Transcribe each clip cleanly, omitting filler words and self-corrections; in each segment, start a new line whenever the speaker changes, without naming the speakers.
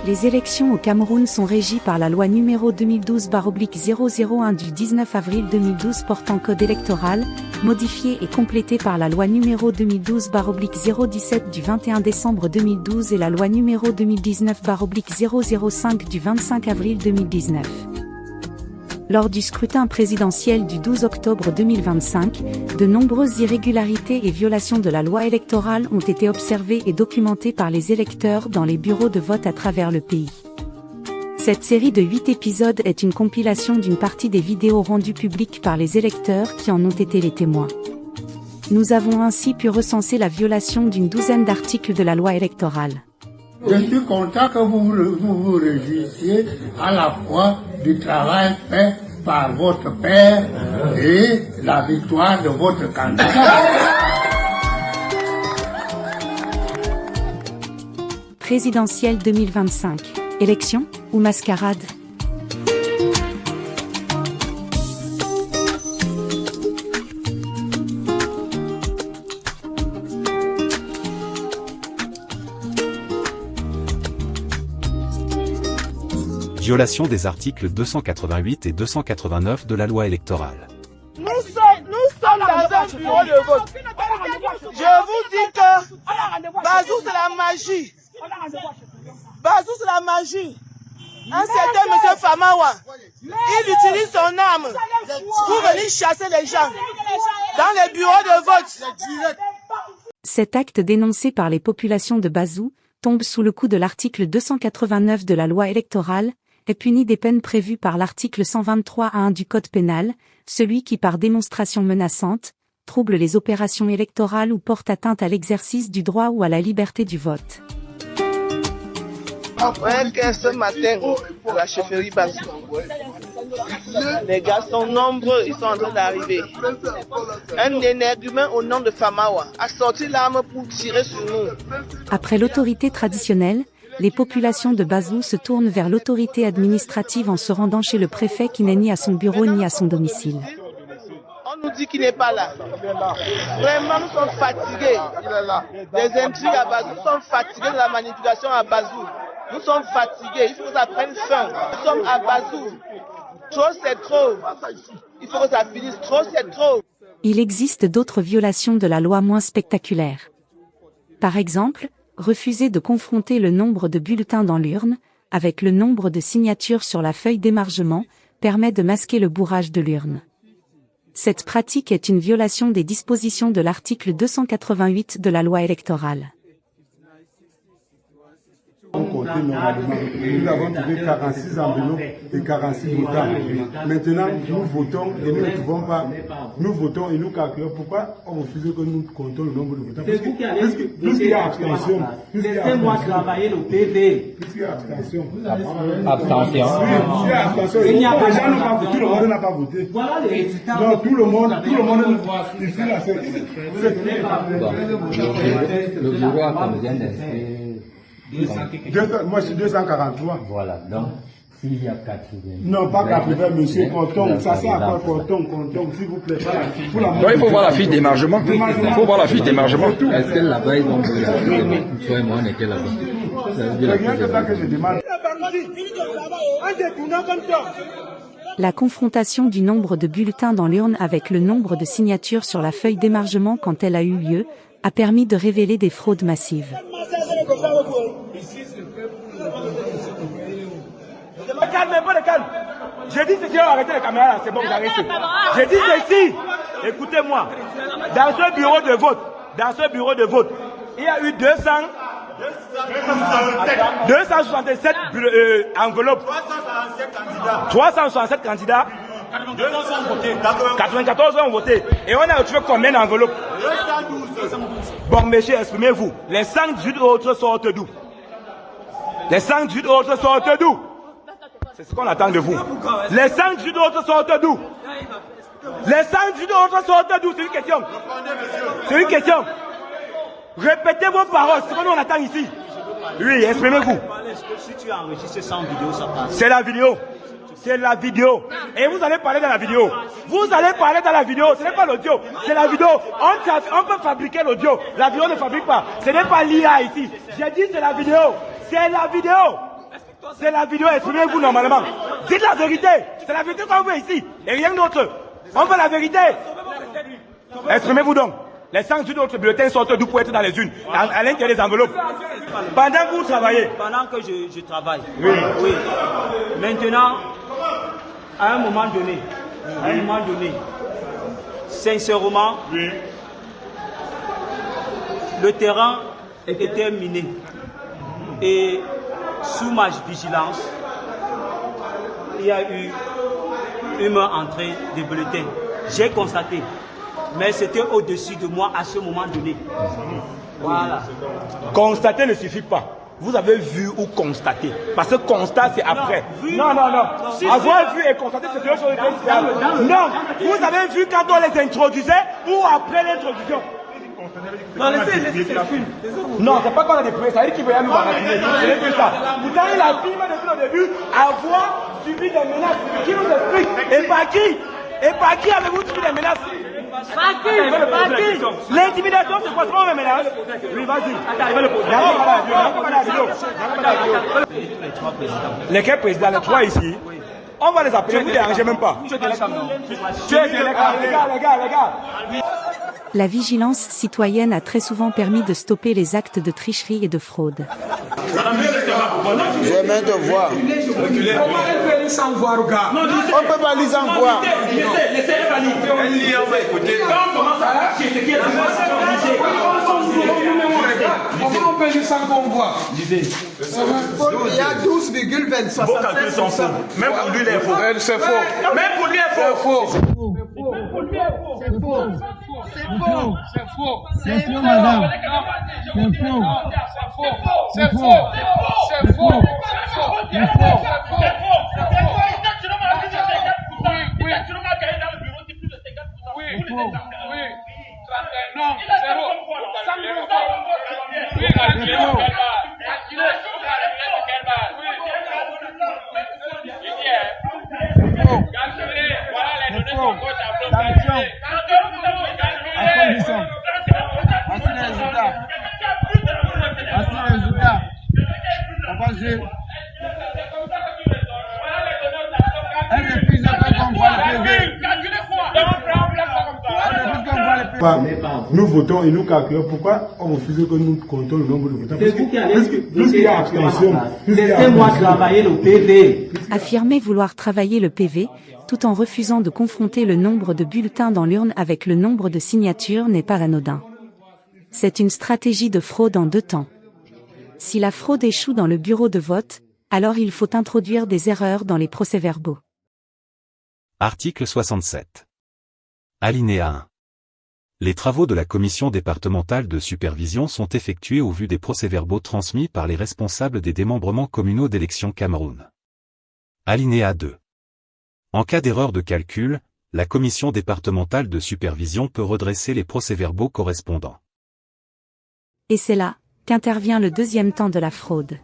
Les élections au Cameroun sont régies par la loi numéro 2012/001 du 19 avril 2012 portant code électoral, modifiée et complétée par la loi numéro 2012/017 du 21 décembre 2012 et la loi numéro 2019/005 du 25 avril 2019. Lors du scrutin présidentiel du 12 octobre 2025, de nombreuses irrégularités et violations de la loi électorale ont été observées et documentées par les électeurs dans les bureaux de vote à travers le pays. Cette série de 8 épisodes est une compilation d'une partie des vidéos rendues publiques par les électeurs qui en ont été les témoins. Nous avons ainsi pu recenser la violation d'une douzaine d'articles de la loi électorale.
Je suis content que vous vous réjouissiez à la fois du travail fait par votre père et la victoire de votre candidat.
Présidentielle 2025. Élection ou mascarade?
Violation des articles 288 et 289 de la loi électorale.
Nous sommes dans un bureau de vote. Je vous dis que Bazou c'est la magie. Bazou c'est la magie. Un certain monsieur Famawa, il utilise son arme pour venir chasser les gens dans les bureaux de vote.
Cet acte dénoncé par les populations de Bazou tombe sous le coup de l'article 289 de la loi électorale, est puni des peines prévues par l'article 123-1 du Code pénal, celui qui par démonstration menaçante, trouble les opérations électorales ou porte atteinte à l'exercice du droit ou à la liberté du vote.
Ouais, ce matin, à la chefferie Bazou, les gars sont nombreux, ils sont en train d'arriver. Un énergumène au nom de Famawa a sorti l'arme pour tirer sur nous.
Après l'autorité traditionnelle, les populations de Bazou se tournent vers l'autorité administrative en se rendant chez le préfet qui n'est ni à son bureau ni à son domicile.
On nous dit qu'il n'est pas là. Vraiment, nous sommes fatigués. Des intrigues à Bazou, nous sommes fatigués de la manipulation à Bazou. Nous sommes fatigués, il faut que ça prenne fin. Nous sommes à Bazou. Trop c'est trop. Il faut que ça finisse. Trop c'est trop.
Il existe d'autres violations de la loi moins spectaculaires. Par exemple, refuser de confronter le nombre de bulletins dans l'urne, avec le nombre de signatures sur la feuille d'émargement, permet de masquer le bourrage de l'urne. Cette pratique est une violation des dispositions de l'article 288 de la loi électorale.
Nous avons trouvé 46 enveloppes et 46 votants. Maintenant, nous votons et nous ne pouvons pas. Nous votons et nous calculons. Pourquoi on refuse que nous comptons le nombre de votants? Puisqu'il y a abstention.
Laissez-moi travailler le PV.
Puisqu'il y a abstention.
Abstention.
Il n'y a pas de tout le monde n'a pas voté.
Voilà les résultats.
Non, tout le monde ici là, c'est.
Le bureau a combien d'inscrits?
Moi, je suis 243.
Voilà, donc, s'il y a 80.
Non, pas 80, monsieur, comptons. Ça sert à quoi, comptons, s'il vous plaît.
Non, il faut voir la fiche d'émargement. Il faut voir la fiche d'émargement.
Est-ce que là-bas, ils ont vu la fiche? Toi et moi, on était là-bas.
C'est rien que ça que je demande.
La confrontation du nombre de bulletins dans l'urne avec le nombre de signatures sur la feuille d'émargement quand elle a eu lieu, a permis de révéler des fraudes massives.
Calme. J'ai dit ceci, arrêtez les caméras là, c'est bon, vous arrêtez. J'ai dit ceci, écoutez-moi. Dans ce bureau de vote, il y a eu 267 enveloppes. 367 candidats. 94 ont voté. Et on a retrouvé combien d'enveloppes? Bon, messieurs, exprimez-vous. Les 118 autres sortent d'où? Les 118 autres sortent d'où? C'est ce qu'on attend de vous. Les 118 autres sortent d'où? Les 118 autres sortent d'où? C'est une question. C'est une question. Répétez vos paroles, c'est ce qu'on attend ici. Oui, exprimez-vous. C'est la vidéo. C'est la vidéo. Et vous allez parler dans la vidéo. Vous allez parler dans la vidéo. Ce n'est pas l'audio. C'est la vidéo. On peut fabriquer l'audio. La vidéo ne fabrique pas. Ce n'est pas l'IA ici. J'ai dit c'est la vidéo. C'est la vidéo. C'est la vidéo, exprimez-vous normalement. Dites la vérité. C'est la vérité qu'on veut ici. Et rien d'autre. On veut la vérité. Exprimez-vous donc. Les 118 autres bulletins sortent d'où pour être dans les unes. À l'intérieur des enveloppes. Pendant que vous travaillez.
Pendant que je travaille.
Oui.
Oui. Maintenant, à un moment donné, sincèrement,
Oui.
le terrain était miné. Et sous ma vigilance, il y a eu une entrée des bulletins. J'ai constaté, mais c'était au-dessus de moi à ce moment donné. Voilà.
Constater ne suffit pas. Vous avez vu ou constaté. Parce que constat, c'est après. Non. Avoir vu et constater, c'est deux choses différentes. Non, vous avez vu quand on les introduisait ou après l'introduction.
Non, laissez s'exprimer.
Non, c'est pas qu'on a des preuves, ça veut dire qu'il veut nous baratiner. Ce n'est plus ça. Pourtant, il affirme depuis le début avoir subi des menaces. Qui nous explique? Et par qui? Et par qui avez-vous subi des menaces? Par qui? L'intimidation, c'est quoi? C'est une menace? Oui, vas-y. Lesquels présidents? Les trois ici. On va les appeler, vous ne dérangez même pas. Tu es les gars.
La vigilance citoyenne a très souvent permis de stopper les actes de tricherie et de fraude.
J'aimerais te voir. On peut aller sans voir, gars. On peut pas aller sans voir.
Laissez-les valider. On va écouter. Quand on commence à lâcher, c'est qui est
Comment on peut aller sans qu'on voit?
Il y a 12,25.
Vos calculs sont faux. Même pour lui, il est faux.
C'est faux.
Même pour lui, il est faux.
C'est faux, madame. C'est faux.
Nous votons et nous calculons. Pourquoi on refuse que nous comptons le nombre de votants?
C'est vous qui allez
Plus qu'il y a abstention.
Laissez-moi travailler le PV.
Affirmer vouloir travailler le PV, tout en refusant de confronter le nombre de bulletins dans l'urne avec le nombre de signatures n'est pas anodin. C'est une stratégie de fraude en deux temps. Si la fraude échoue dans le bureau de vote, alors il faut introduire des erreurs dans les procès-verbaux.
Article 67. Alinéa 1. Les travaux de la commission départementale de supervision sont effectués au vu des procès-verbaux transmis par les responsables des démembrements communaux d'élections Cameroun. Alinéa 2. En cas d'erreur de calcul, la commission départementale de supervision peut redresser les procès-verbaux correspondants.
Et c'est là qu'intervient le deuxième temps de la fraude.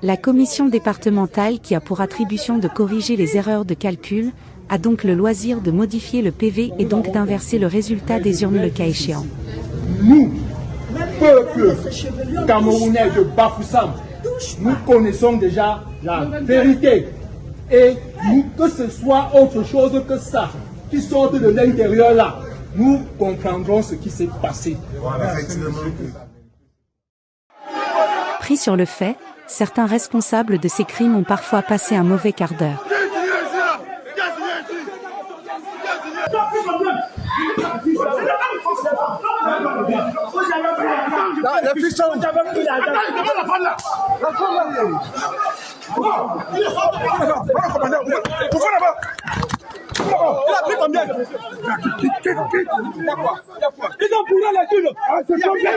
La commission départementale qui a pour attribution de corriger les erreurs de calcul, a donc le loisir de modifier le PV et donc d'inverser le résultat des urnes le cas échéant.
Nous, peuple camerounais de Bafoussam, nous connaissons déjà la vérité. Et nous, que ce soit autre chose que ça, qui sorte de l'intérieur là, nous comprendrons ce qui s'est passé.
Pris sur le fait, certains responsables de ces crimes ont parfois passé un mauvais quart d'heure.
Il a pris combien? Ils ont bourré la thune. C'est combien?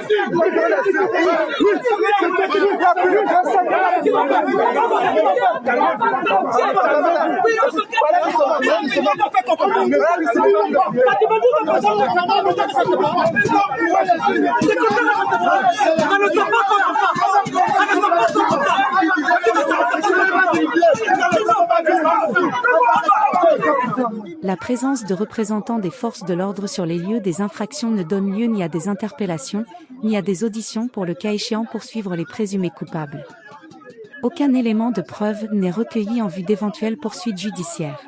La présence de représentants des forces de l'ordre sur les lieux des infractions ne donne lieu ni à des interpellations, ni à des auditions pour le cas échéant poursuivre les présumés coupables. Aucun élément de preuve n'est recueilli en vue d'éventuelles poursuites judiciaires.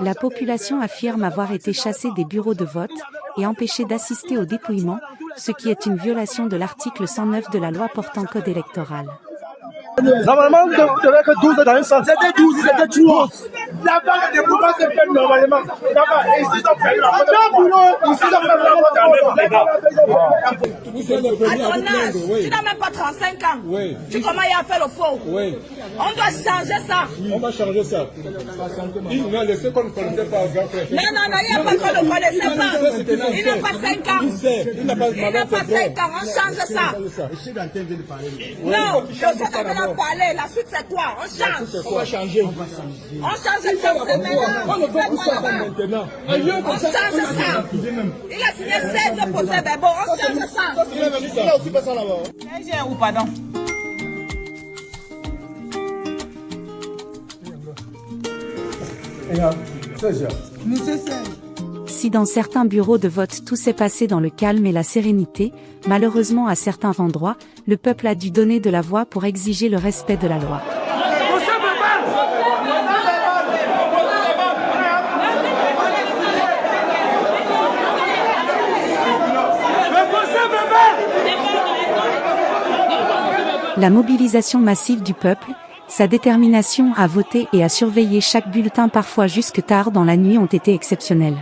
La population affirme avoir été chassée des bureaux de vote et empêchée d'assister au dépouillement, ce qui est une violation de l'article 109 de la loi portant code électoral.
Normalement, vous devez que 12 dans un sens. C'était 12, c'était 12. La banque de pouvoir se fait normalement. D'abord, ici, on fait la
tu n'as même pas 35 ans. Oui. Tu commences à faire le faux. Oui. On doit changer ça.
On va changer ça. Il m'a laissé qu'on ne connaissait pas.
Non, il n'y a pas qu'on ne connaissait pas. Il n'a pas 5 ans. Il n'a pas 5 ans. On change ça. Non, je sais parler, la suite c'est quoi? On change.
On va changer.
On change ça maintenant.
On ne fait plus ça maintenant.
On change ça. Il a signé 16 procès-verbaux. On change ça.
Il a aussi pas ça là-bas.
Ou pardon.
Si dans certains bureaux de vote tout s'est passé dans le calme et la sérénité, malheureusement à certains endroits, le peuple a dû donner de la voix pour exiger le respect de la loi. La mobilisation massive du peuple, sa détermination à voter et à surveiller chaque bulletin parfois jusque tard dans la nuit ont été exceptionnelles.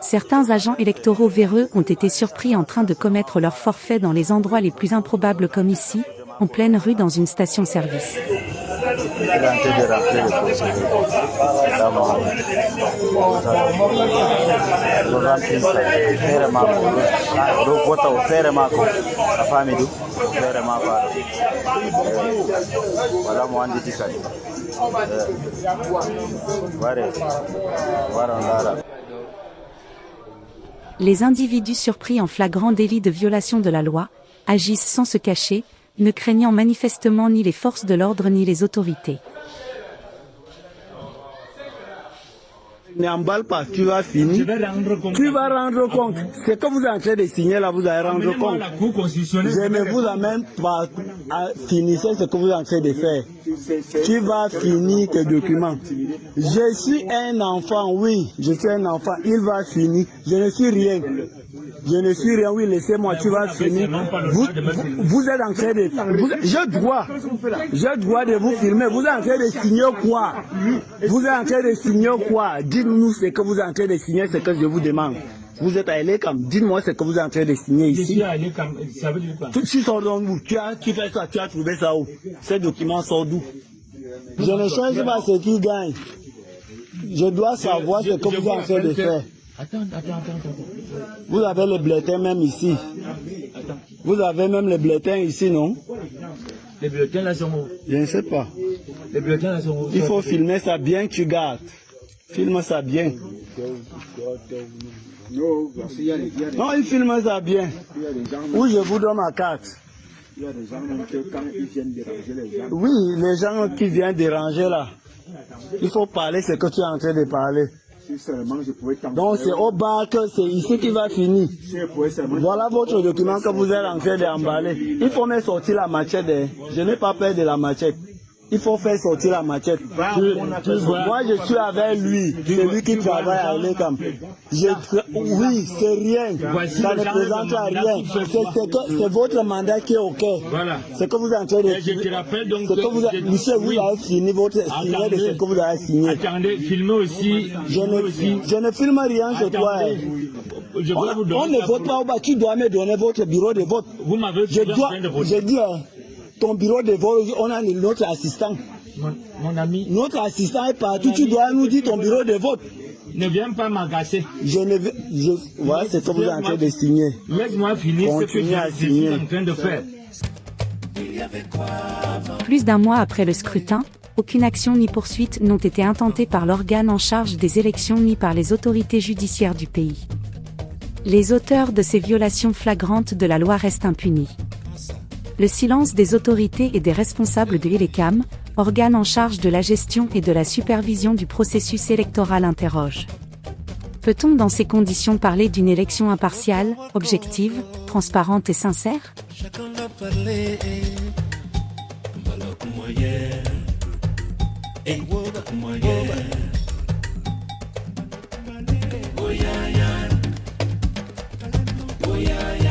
Certains agents électoraux véreux ont été surpris en train de commettre leur forfait dans les endroits les plus improbables comme ici, en pleine rue dans une station-service. Les individus surpris en flagrant délit de violation de la loi agissent sans se cacher, ne craignant manifestement ni les forces de l'ordre ni les autorités.
N'emballe pas, tu vas finir. Tu vas rendre compte. Ce que vous êtes en train de signer là, vous allez rendre compte. Je ne vous amène pas à finir ce que vous êtes en train de faire. Tu vas finir tes documents. Je suis un enfant, oui, je suis un enfant. Il va finir. Je ne suis rien. Je ne suis rien, oui, laissez-moi, tu vas finir. Vous êtes en train de... J'ai droit de vous filmer. Vous êtes en train de signer quoi? Vous êtes en train de signer quoi? Dites-nous ce que vous êtes en train de signer, ce que je vous demande. Vous êtes à Elekam. Dites-moi ce que vous êtes en train de signer ici.
Je suis à Elekam. Ça veut dire quoi?
Tu sors d'où? Tu fais ça, tu as trouvé ça où? Ces documents sortent d'où? Je ne change pas ce qui gagne. Je dois savoir ce que vous êtes en train de faire.
Attends.
Vous avez les bulletins même ici. Vous avez même les bulletins ici, non?
Les bulletins là sont où?
Je ne sais pas.
Les bulletins là sont où?
Il faut filmer ça bien, tu gardes. Filme ça bien. Non, il filme ça bien. Ou je vous donne ma carte.
Il y a des gens que quand ils viennent déranger les gens.
Oui, les gens qui viennent déranger là. Il faut parler ce que tu es en train de parler. Donc c'est au bac, c'est ici qu'il va finir. Voilà votre document que vous êtes en train d'emballer. Il faut même sortir la machette. Je n'ai pas peur de la machette. Il faut faire sortir la machette. Moi je suis avec lui. C'est lui qui travaille à Elekam. Oui, c'est rien. Ça ne présente rien. C'est votre mandat qui est OK. C'est que vous êtes en train de...
Je te rappelle donc
Monsieur, vous avez fini votre signé de ce que vous avez signé.
Attendez, filmez aussi.
Je ne filme rien chez toi. On ne vote pas au bas. Tu dois me donner votre bureau de vote.
Vous m'avez dit
je dis, ton bureau de vote, on a notre assistant.
Mon ami.
Notre assistant est partout. Tu dois nous dire ton bureau de vote.
Ne viens pas m'agacer.
Voilà ce que vous êtes en train de signer.
Laisse-moi finir ce que je suis en train de faire.
Plus d'un mois après le scrutin, aucune action ni poursuite n'ont été intentées par l'organe en charge des élections ni par les autorités judiciaires du pays. Les auteurs de ces violations flagrantes de la loi restent impunis. Le silence des autorités et des responsables de l'ELECAM, organe en charge de la gestion et de la supervision du processus électoral, interroge. Peut-on dans ces conditions parler d'une élection impartiale, objective, transparente et sincère?
Chacun va parler. Oh yeah, yeah.